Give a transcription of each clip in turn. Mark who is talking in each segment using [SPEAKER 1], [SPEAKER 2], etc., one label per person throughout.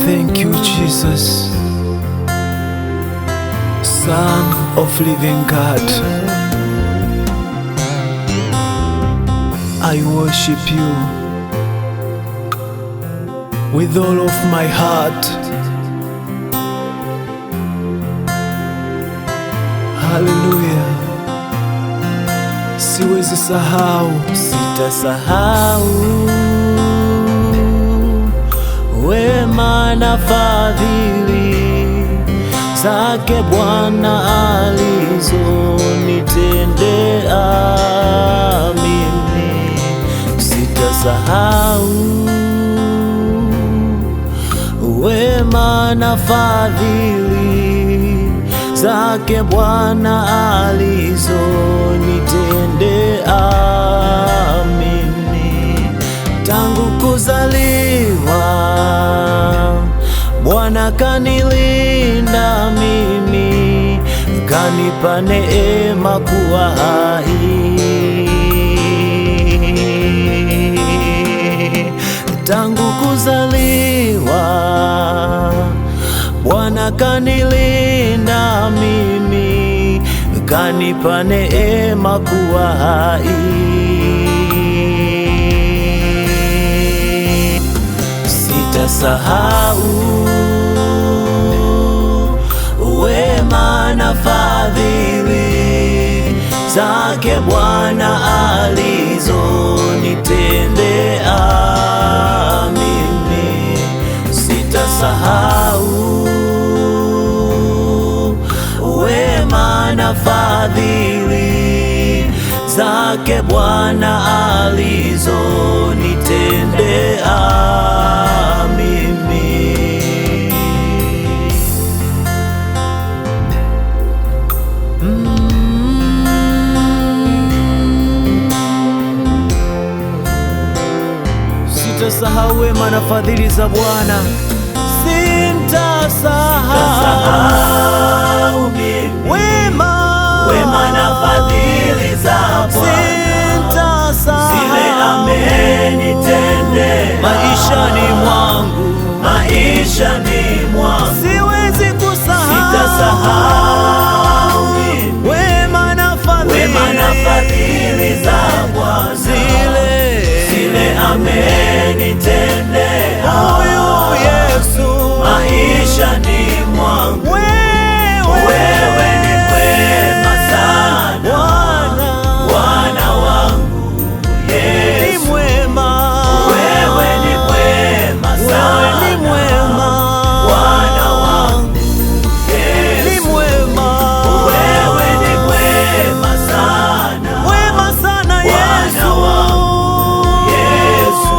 [SPEAKER 1] Thank you, Jesus, Son of living God. I worship you with all of my heart. Hallelujah. Siwezi sahau, sitasahau wema na fadhili zake Bwana alizonitendea mimi. Sitasahau wema na fadhili zake Bwana alizonitendea mimi. Tangu kuzaliwa Bwana kanilinda mimi, kanipa neema kuwa hai. Tangu kuzaliwa Bwana kanilinda mimi, kanipa neema kuwa hai. Sitasahau wema na fadhili zake Bwana alizonitendea mimi. Sitasahau wema na fadhili zake Bwana alizonitendea mimi. Sitasahau wema na fadhili za Bwana. Sitasahau wema na fadhili za Bwana, zile amenitendea maishani mwangu, siwezi kusahau. Sitasahau wema na fadhili za Bwana, zile amenitendea huyu Yesu maishani mwangu. Wewe ni mwema sana Bwana wangu Yesu, ni mwema. Wewe ni mwema sana Bwana wangu Yesu, ni mwema. Wewe ni mwema sana Yesu, Yesu.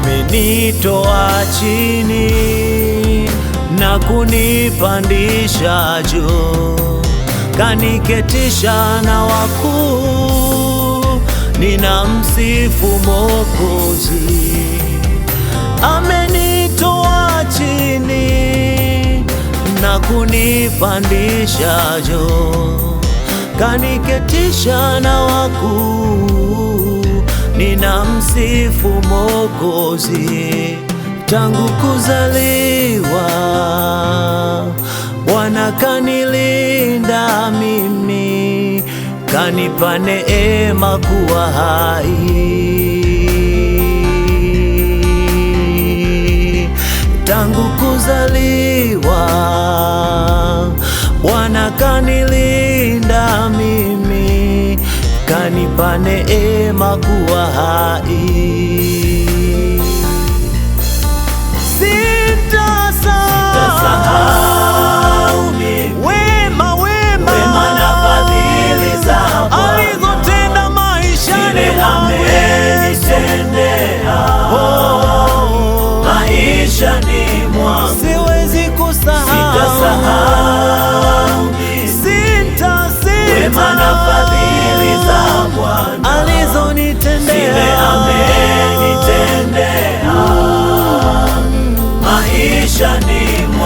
[SPEAKER 1] Amenitoa chini na kunipandisha juu, kaniketisha na wakuu, ninamsifu Mwokozi. Amenitoa chini na kunipandisha juu, kaniketisha na wakuu, ninamsifu Mwokozi. Tangu kuzaliwa Bwana kanilinda mimi, kanipa neema kuwa hai. Tangu kuzaliwa Bwana kanilinda mimi, kanipa neema kuwa hai. Sitasahau wema na fadhili za Bwana alizotenda maishani mwangu, maishani mwangu, siwezi kusahau. Sitasahau maishani